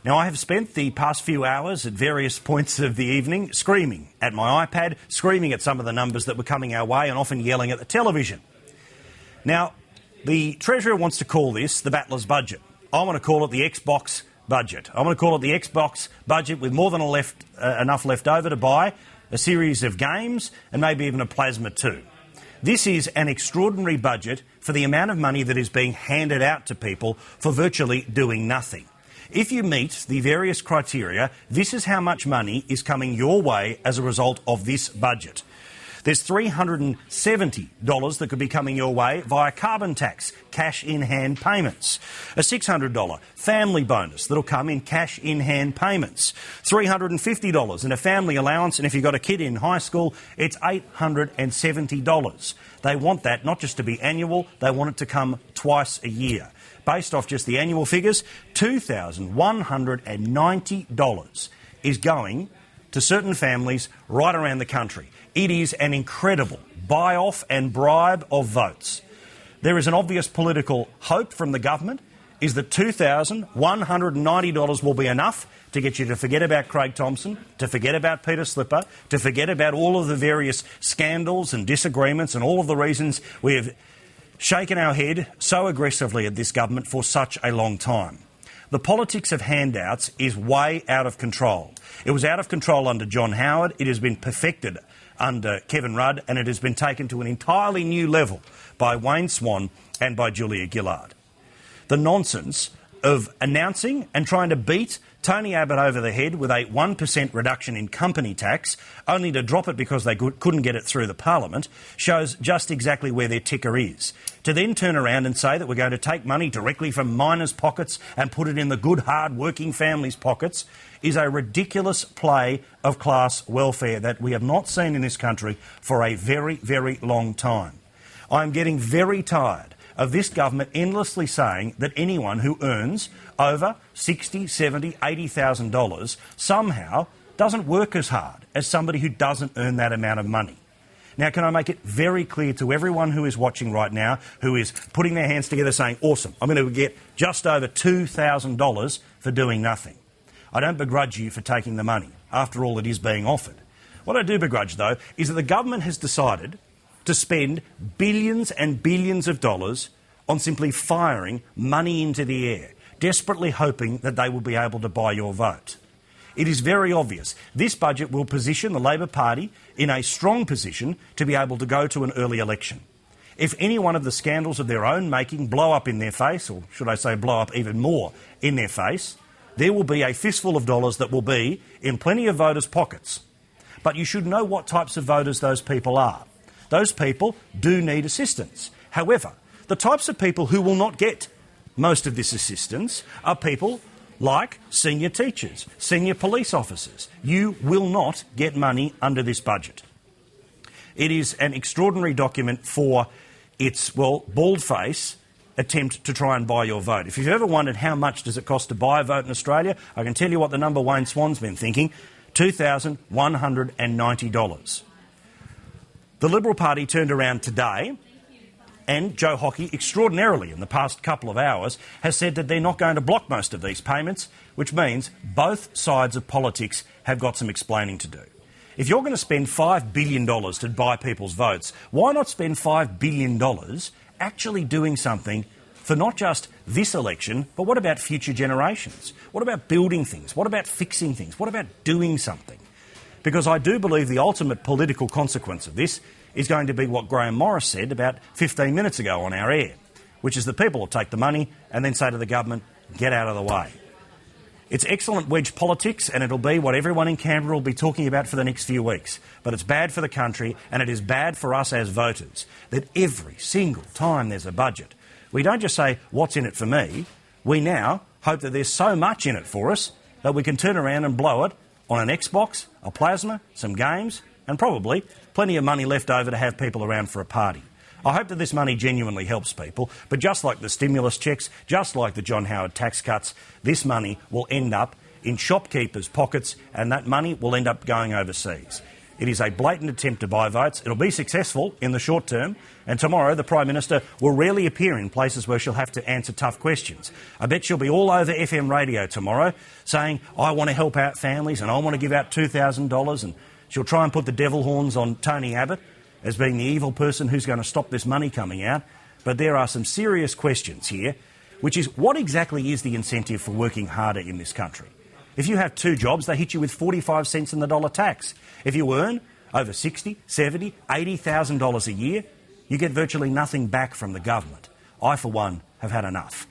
Now, I have spent the past few hours at various points of the evening screaming at my iPad, screaming at some of the numbers that were coming our way and often yelling at the television. Now, the Treasurer wants to call this the battler's budget. I want to call it the Xbox budget. I want to call it the Xbox budget with more than enough left over to buy a series of games and maybe even a plasma too. This is an extraordinary budget for the amount of money that is being handed out to people for virtually doing nothing. If you meet the various criteria, this is how much money is coming your way as a result of this budget. There's $370 that could be coming your way via carbon tax, cash-in-hand payments. A $600 family bonus that'll come in cash-in-hand payments. $350 in a family allowance, and if you've got a kid in high school, it's $870. They want that not just to be annual, they want it to come twice a year. Based off just the annual figures, $2,190 is going to certain families right around the country. It is an incredible buy-off and bribe of votes. There is an obvious political hope from the government, is that $2,190 will be enough to get you to forget about Craig Thompson, to forget about Peter Slipper, to forget about all of the various scandals and disagreements and all of the reasons we have shaken our head so aggressively at this government for such a long time. The politics of handouts is way out of control. It was out of control under John Howard. It has been perfected under Kevin Rudd, and it has been taken to an entirely new level by Wayne Swan and by Julia Gillard. The nonsense of announcing and trying to beat Tony Abbott over the head with a 1% reduction in company tax, only to drop it because they couldn't get it through the Parliament, shows just exactly where their ticker is. To then turn around and say that we're going to take money directly from miners' pockets and put it in the good, hard-working families' pockets is a ridiculous play of class welfare that we have not seen in this country for a very, very long time. I'm getting very tired of this government endlessly saying that anyone who earns over $60,000, $70,000, $80,000 somehow doesn't work as hard as somebody who doesn't earn that amount of money. Now, can I make it very clear to everyone who is watching right now, who is putting their hands together saying, awesome, I'm going to get just over $2,000 for doing nothing. I don't begrudge you for taking the money. After all, it is being offered. What I do begrudge, though, is that the government has decided to spend billions and billions of dollars on simply firing money into the air, desperately hoping that they will be able to buy your vote. It is very obvious. This budget will position the Labor Party in a strong position to be able to go to an early election. If any one of the scandals of their own making blow up in their face, or should I say blow up even more in their face, there will be a fistful of dollars that will be in plenty of voters' pockets. But you should know what types of voters those people are. Those people do need assistance. However, the types of people who will not get most of this assistance are people like senior teachers, senior police officers. You will not get money under this budget. It is an extraordinary document for its, well, bald-face attempt to try and buy your vote. If you've ever wondered how much does it cost to buy a vote in Australia, I can tell you what the number Wayne Swan's been thinking, $2,190. The Liberal Party turned around today, and Joe Hockey, extraordinarily in the past couple of hours, has said that they're not going to block most of these payments, which means both sides of politics have got some explaining to do. If you're going to spend $5 billion to buy people's votes, why not spend $5 billion actually doing something for not just this election, but what about future generations? What about building things? What about fixing things? What about doing something? Because I do believe the ultimate political consequence of this is going to be what Graham Morris said about 15 minutes ago on our air, which is that people will take the money and then say to the government, get out of the way. It's excellent wedge politics, and it'll be what everyone in Canberra will be talking about for the next few weeks. But it's bad for the country, and it is bad for us as voters, that every single time there's a budget, we don't just say, what's in it for me? We now hope that there's so much in it for us that we can turn around and blow it on an Xbox, a plasma, some games, and probably plenty of money left over to have people around for a party. I hope that this money genuinely helps people, but just like the stimulus checks, just like the John Howard tax cuts, this money will end up in shopkeepers' pockets, and that money will end up going overseas. It is a blatant attempt to buy votes. It'll be successful in the short term, and tomorrow the Prime Minister will rarely appear in places where she'll have to answer tough questions. I bet she'll be all over FM radio tomorrow saying, I want to help out families and I want to give out $2,000, and she'll try and put the devil horns on Tony Abbott as being the evil person who's going to stop this money coming out. But there are some serious questions here, which is what exactly is the incentive for working harder in this country? If you have 2 jobs, they hit you with 45 cents in the dollar tax. If you earn over $60,000, $70,000, $80,000 a year, you get virtually nothing back from the government. I, for one, have had enough.